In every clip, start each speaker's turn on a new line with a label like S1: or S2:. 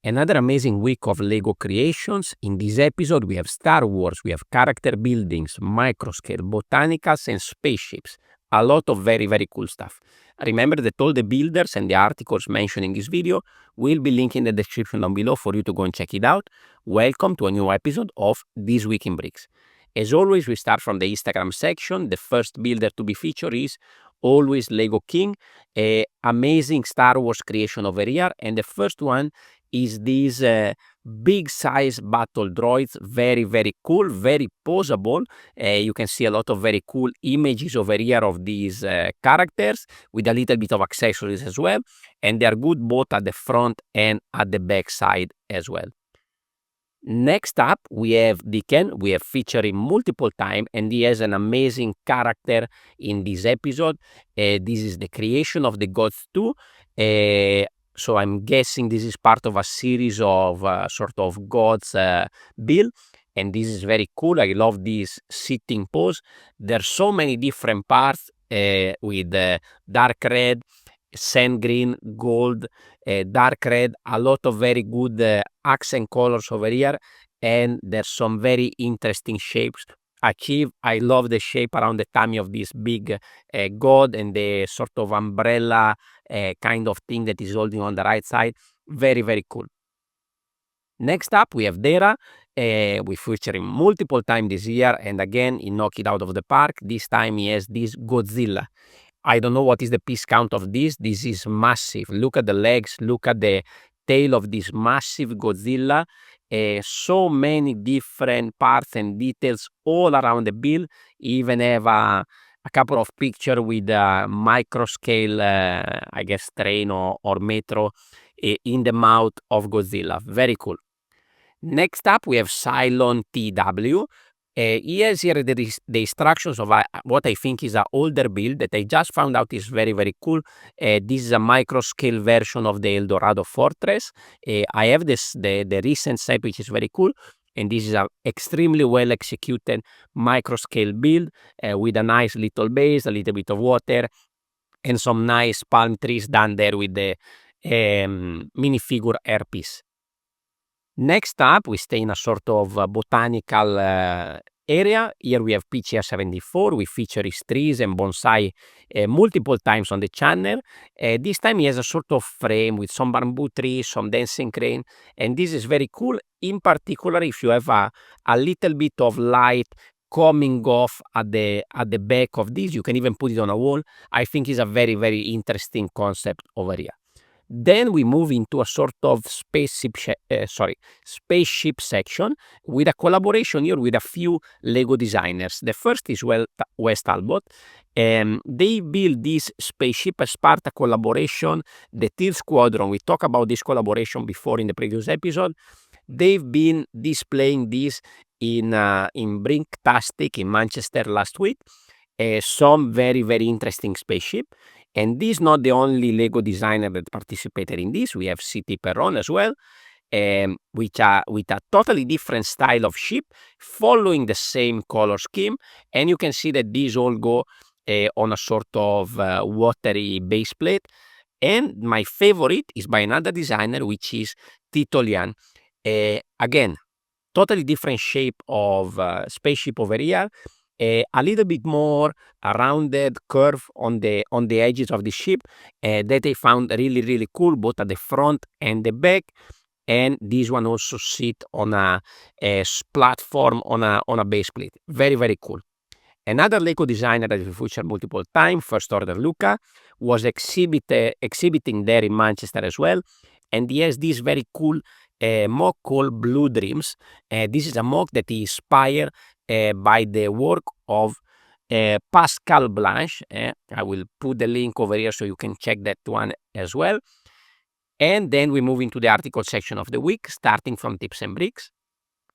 S1: Another amazing week of Lego creations. In this episode, we have Star Wars, we have character buildings, microscale, botanicals, and spaceships. A lot of very, very cool stuff. Remember that all the builders and the articles mentioned in this video will be linked in the description down below for you to go and check it out. Welcome to a new episode of This Week in Bricks. As always, we start from the Instagram section. The first builder to be featured is always Lego King, a amazing Star Wars creation over here. And the first one is these big size battle droids. Very, very cool, very posable. You can see a lot of very cool images over here of these characters with a little bit of accessories as well. And they are good both at the front and at the back side as well. Next up, we have Deacon. We have featured him multiple times, and he has an amazing character in this episode. This is the creation of the Gods 2. So I'm guessing this is part of a series of sort of Gods build, and this is very cool. I love this sitting pose. There's so many different parts with dark red, sand green, gold, dark red, a lot of very good accent colors over here, and there's some very interesting shapes achieved. I love the shape around the tummy of this big god and the sort of umbrella kind of thing that is holding on the right side. Very, very cool. Next up, we have Dara. We featured him multiple times this year, and again, he knocked it out of the park. This time he has this Godzilla. I don't know what is the piece count of this. This is massive. Look at the legs. Look at the tail of this massive Godzilla. So many different parts and details all around the build. Even have a couple of pictures with a micro scale, I guess, train or metro in the mouth of Godzilla. Very cool. Next up, we have Cylon TW. He has here the instructions of what I think is an older build that I just found out is very, very cool. This is a micro scale version of the Eldorado Fortress. I have the recent set, which is very cool. And this is an extremely well executed micro scale build with a nice little base, a little bit of water, and some nice palm trees done there with the minifigure airpiece. Next up, we stay in a sort of botanical area. Here we have PCR74. We feature his trees and bonsai multiple times on the channel. This time he has a sort of frame with some bamboo trees, some dancing crane, and this is very cool. In particular, if you have a little bit of light coming off at the back of this, you can even put it on a wall. I think it's a very, very interesting concept over here. Then we move into a sort of spaceship section with a collaboration here with a few Lego designers. The first is Wes Talbot. They built this spaceship as part of collaboration, the Teal Squadron. We talked about this collaboration before in the previous episode. They've been displaying this in Brinktastic in Manchester last week. Some very, very interesting spaceship. And this is not the only Lego designer that participated in this. We have C.T. Perron as well, with a totally different style of ship, following the same color scheme. And you can see that these all go on a sort of watery base plate. And my favorite is by another designer, which is Tito Lian. Again, totally different shape of spaceship over here. A little bit more a rounded curve on the edges of the ship that I found really, really cool, both at the front and the back. And this one also sit on a platform on a base plate. Very, very cool. Another Lego designer that we featured multiple times, First Order Luca, was exhibiting there in Manchester as well. And he has this very cool mock called Blue Dreams. This is a mock that is inspired by the work of Pascal Blanche. I will put the link over here so you can check that one as well. And then we move into the article section of the week, starting from Tips and Bricks.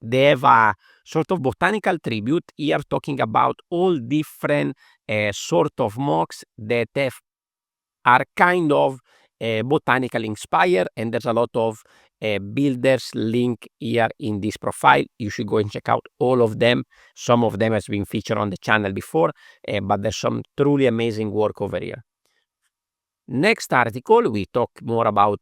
S1: They have a sort of botanical tribute here talking about all different sort of mocks that are kind of botanically inspired, and there's a lot of builders link here in this profile. You should go and check out all of them. Some of them has been featured on the channel before, but there's some truly amazing work over here. Next article, we talk more about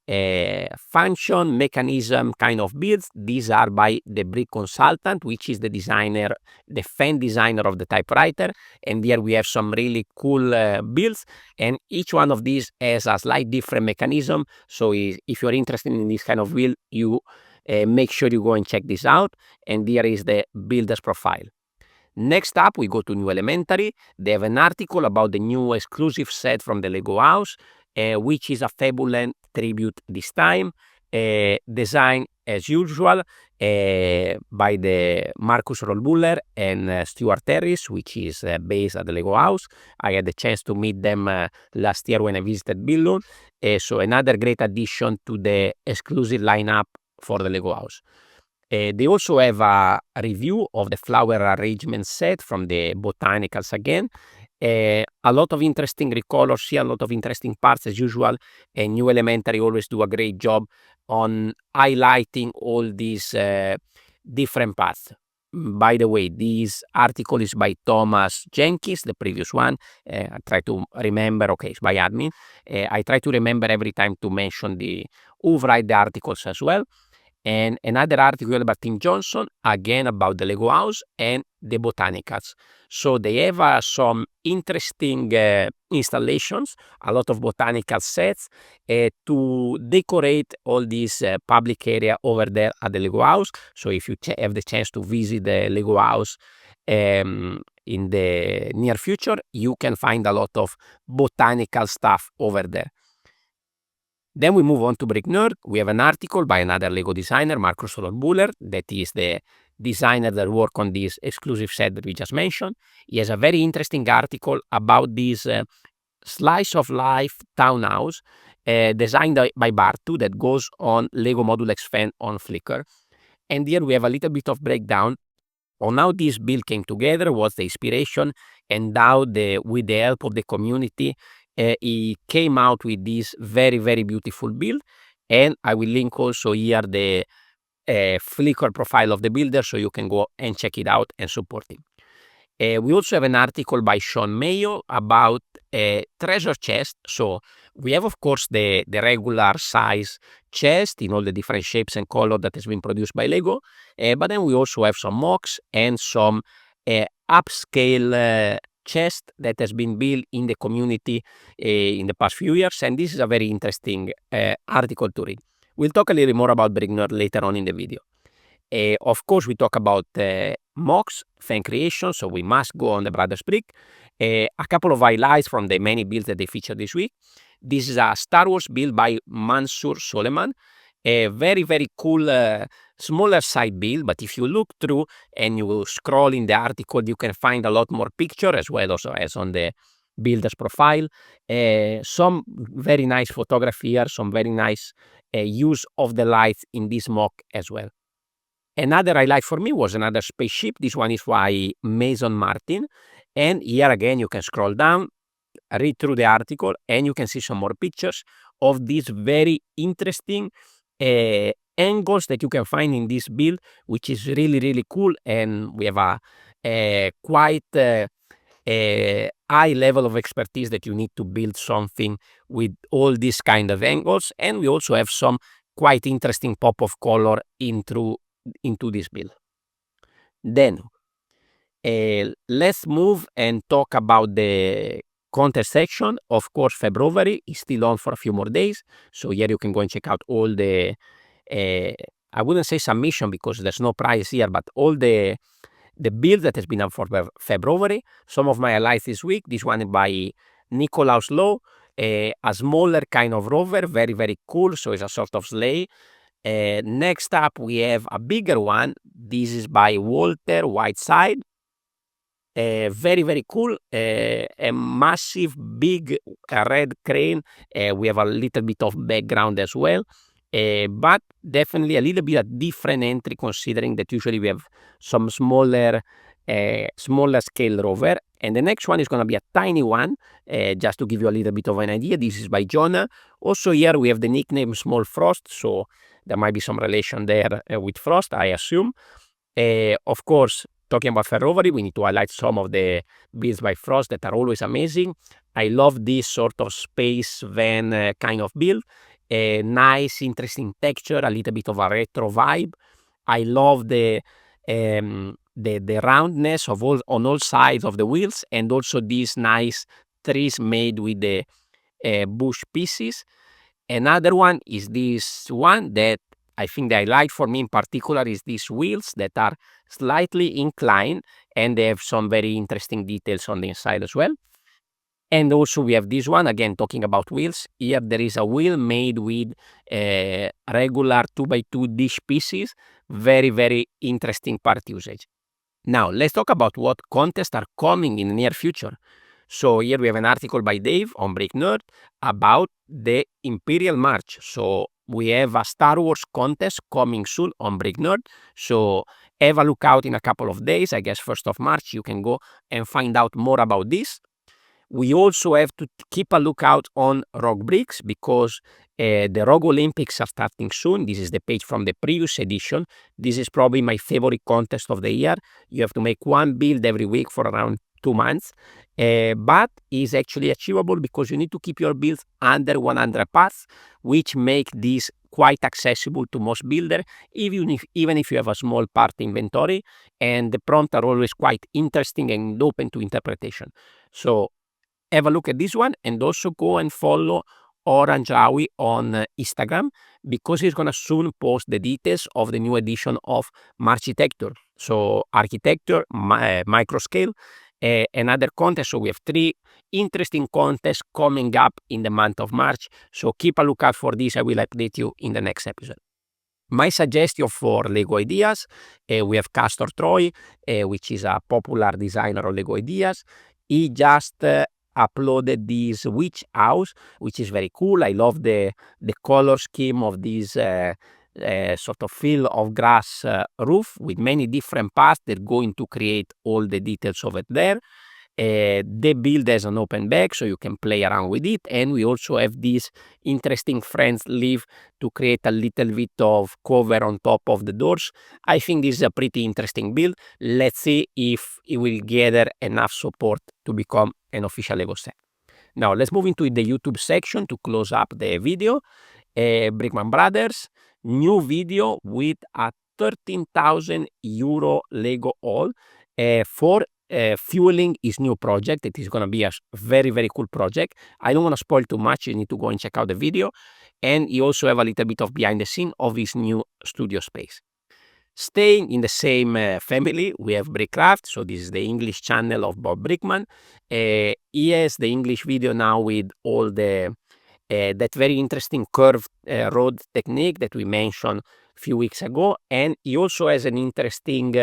S1: Function, mechanism kind of builds. These are by the Brick Consultant, which is the designer, the fan designer of the typewriter. And here we have some really cool builds, and each one of these has a slight different mechanism. So if you're interested in this kind of build, you make sure you go and check this out. And here is the builder's profile. Next up, we go to New Elementary. They have an article about the new exclusive set from the Lego House, which is a Fabuland tribute this time. Design as usual by the Marcus Rollbuller and Stuart Harris, which is based at the Lego House. I had the chance to meet them last year when I visited Billund. So another great addition to the exclusive lineup for the Lego House. They also have a review of the flower arrangement set from the Botanicals again. A lot of interesting recolors here, a lot of interesting parts as usual. And New Elementary always do a great job on highlighting all these different parts. By the way, this article is by Thomas Jenkins, the previous one. I try to remember, okay, it's by admin. I try to remember every time to mention who write the articles as well. And another article by Tim Johnson, again about the Lego House and the Botanicals. So they have some interesting installations, a lot of botanical sets to decorate all this public area over there at the Lego House. So if you have the chance to visit the Lego House in the near future, you can find a lot of botanical stuff over there. Then we move on to Brick Nerd. We have an article by another Lego designer, Marcus Rollbuller, that is the designer that worked on this exclusive set that we just mentioned. He has a very interesting article about this slice of life townhouse designed by Bartu that goes on Lego Module X Fan on Flickr. And here we have a little bit of breakdown on how this build came together, what's the inspiration, and how with the help of the community, he came out with this very, very beautiful build. And I will link also here the Flickr profile of the builder, so you can go and check it out and support him. We also have an article by Sean Mayo about treasure chest. So we have, of course, the regular size chest in all the different shapes and color that has been produced by Lego. But then we also have some mocks and some upscale chest that has been built in the community in the past few years. And this is a very interesting article to read. We'll talk a little more about Brick Nerd later on in the video. Of course, we talk about mocks, fan creation, so we must go on the Brothers Brick. A couple of highlights from the many builds that they featured this week. This is a Star Wars build by Mansour Soleiman. A very, very cool smaller side build, but if you look through and you scroll in the article, you can find a lot more picture as well also as on the builder's profile. Some very nice photography here, some very nice use of the lights in this mock as well. Another highlight for me was another spaceship. This one is by Mason Martin. And here again, you can scroll down, read through the article, and you can see some more pictures of these very interesting angles that you can find in this build, which is really, really cool. And we have a quite high level of expertise that you need to build something with all these kind of angles. And we also have some quite interesting pop of color into this build. Then let's move and talk about the contest section. Of course, February is still on for a few more days, so here you can go and check out all the I wouldn't say submission because there's no prize here, but all the build that has been up for February. Some of my highlights this week. This one by Nicolaus Lowe, a smaller kind of rover, very, very cool. So it's a sort of sleigh. Next up, we have a bigger one. This is by Walter Whiteside. Very, very cool. A massive, big red crane. We have a little bit of background as well. But definitely a little bit of different entry, considering that usually we have some smaller scale rover. And the next one is going to be a tiny one, just to give you a little bit of an idea. This is by Jonah. Also here we have the nickname Small Frost, so there might be some relation there with Frost, I assume. Of course, talking about Ferrovary, we need to highlight some of the builds by Frost that are always amazing. I love this sort of space van kind of build. a nice, interesting texture, a little bit of a retro vibe. I love the roundness of on all sides of the wheels, and also these nice trees made with the bush pieces. Another one is this one that I think the highlight for me in particular is these wheels that are slightly inclined, and they have some very interesting details on the inside as well. And also we have this one, again, talking about wheels. Here there is a wheel made with regular 2x2 dish pieces. Very, very interesting part usage. Now, let's talk about what contests are coming in the near future. So here we have an article by Dave on Brick Nerd about the Imperial March. So we have a Star Wars contest coming soon on Brick Nerd. So have a look out in a couple of days. I guess 1st of March you can go and find out more about this. We also have to keep a lookout on Rogue Bricks, because the Rogue Olympics are starting soon. This is the page from the previous edition. This is probably my favorite contest of the year. You have to make one build every week for around 2 months, but is actually achievable because you need to keep your builds under 100 parts, which make this quite accessible to most builders, even if you have a small part inventory, and the prompts are always quite interesting and open to interpretation. So have a look at this one, and also go and follow Orange Aoi on Instagram, because he's going to soon post the details of the new edition of Marchitecture. So Architecture, Microscale, another contest. So we have 3 interesting contests coming up in the month of March. So keep a lookout for this. I will update you in the next episode. My suggestion for Lego ideas, we have Castor Troy, which is a popular designer of Lego ideas. He just uploaded this witch house, which is very cool. I love the color scheme of this sort of field of grass roof with many different parts that go in to create all the details of it there. The build has an open back, so you can play around with it, and we also have this interesting French leaf to create a little bit of cover on top of the doors. I think this is a pretty interesting build. Let's see if it will gather enough support to become an official Lego set. Now let's move into the YouTube section to close up the video. Brickman Brothers, new video with a 13,000 euro Lego haul for fueling his new project. It is going to be a very, very cool project. I don't want to spoil too much. You need to go and check out the video. And you also have a little bit of behind the scene of his new studio space. Staying in the same family, we have Brickcraft. So this is the English channel of Bob Brickman. He has the English video now with all the that very interesting curved road technique that we mentioned a few weeks ago. And he also has an interesting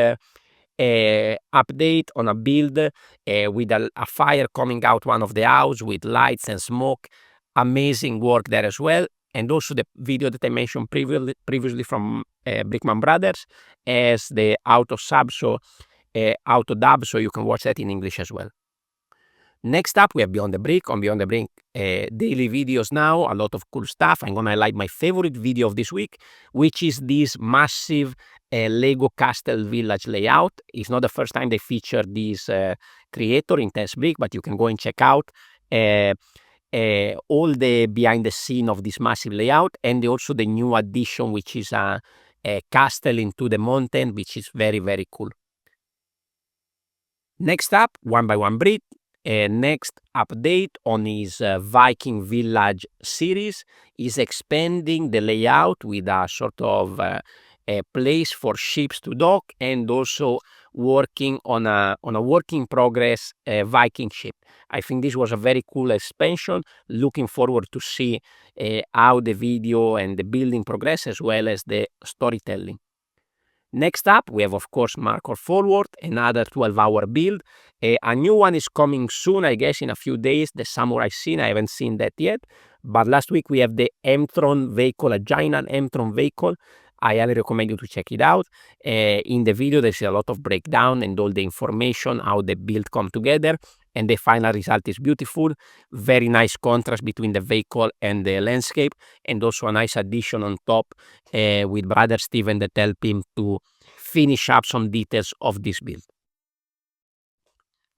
S1: update on a build with a fire coming out one of the house with lights and smoke. Amazing work there as well. And also the video that I mentioned previously from Brickman Brothers as the auto sub, so auto dub, so you can watch that in English as well. Next up, we have Beyond the Brick. On Beyond the Brick, daily videos now, a lot of cool stuff. I'm going to highlight my favorite video of this week, which is this massive Lego Castle Village layout. It's not the first time they feature this creator, Intense Brick, but you can go and check out all the behind the scene of this massive layout, and also the new addition, which is a castle into the mountain, which is very, very cool. Next up, One by One Brick. Next update on his Viking Village series is expanding the layout with a sort of a place for ships to dock, and also working on a work in progress Viking ship. I think this was a very cool expansion. Looking forward to see how the video and the building progress, as well as the storytelling. Next up, we have, of course, Markor Forward, another 12-hour build. A new one is coming soon, I guess, in a few days, the Samurai Scene. I haven't seen that yet. But last week, we have the M-Tron vehicle, a giant M-Tron vehicle. I highly recommend you to check it out. In the video, there's a lot of breakdown and all the information, how the build come together. And the final result is beautiful. Very nice contrast between the vehicle and the landscape, and also a nice addition on top with brother Steven that help him to finish up some details of this build.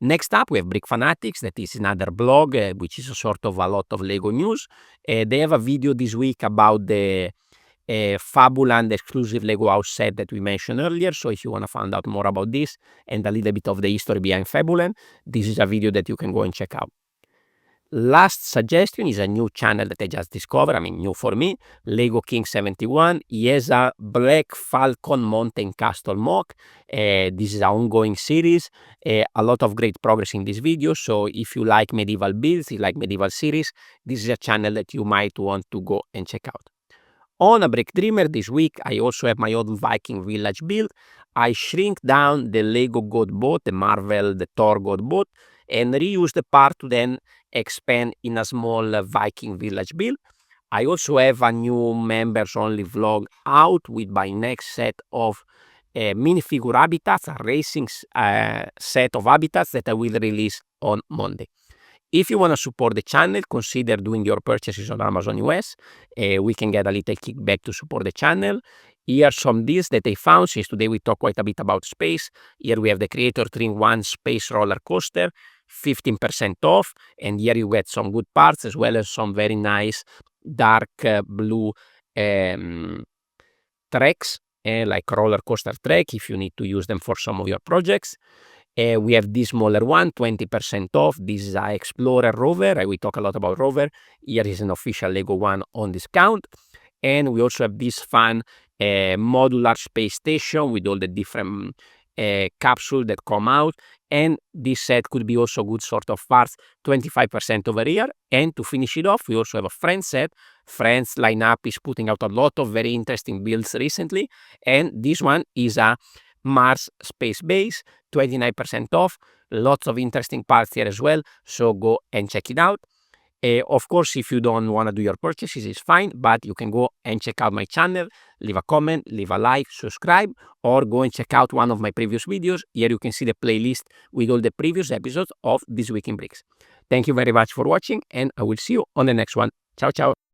S1: Next up, we have Brick Fanatics. That is another blog, which is a sort of a lot of Lego news. They have a video this week about the Fabuland exclusive Lego house set that we mentioned earlier. So if you want to find out more about this and a little bit of the history behind Fabuland, this is a video that you can go and check out. Last suggestion is a new channel that I just discovered. I mean, new for me, Lego King 71. He has a Black Falcon Mountain Castle mock. This is an ongoing series. A lot of great progress in this video. So if you like medieval builds, you like medieval series, this is a channel that you might want to go and check out. On A Brick Dreamer this week, I also have my own Viking village build. I shrink down the Lego God boat, the Marvel, the Thor God boat, and reuse the part to then expand in a small Viking village build. I also have a new members only vlog out with my next set of minifigure habitats, a racing set of habitats that I will release on Monday. If you want to support the channel, consider doing your purchases on Amazon US. We can get a little kickback to support the channel. Here are some deals that I found, since today we talk quite a bit about space. Here we have the Creator Dream 1 Space Roller Coaster, 15% off. And here you get some good parts, as well as some very nice dark blue tracks, like roller coaster track, if you need to use them for some of your projects. We have this smaller one, 20% off. This is a Explorer Rover. We talk a lot about Rover. Here is an official Lego one on discount. And we also have this fun modular space station with all the different capsules that come out. And this set could be also good sort of parts, 25% over here. And to finish it off, we also have a Friends set. Friends lineup is putting out a lot of very interesting builds recently. And this one is a Mars Space Base, 29% off. Lots of interesting parts here as well, so go and check it out. Of course, if you don't want to do your purchases, it's fine, but you can go and check out my channel, leave a comment, leave a like, subscribe, or go and check out one of my previous videos. Here you can see the playlist with all the previous episodes of This Week in Bricks. Thank you very much for watching, and I will see you on the next one. Ciao, ciao.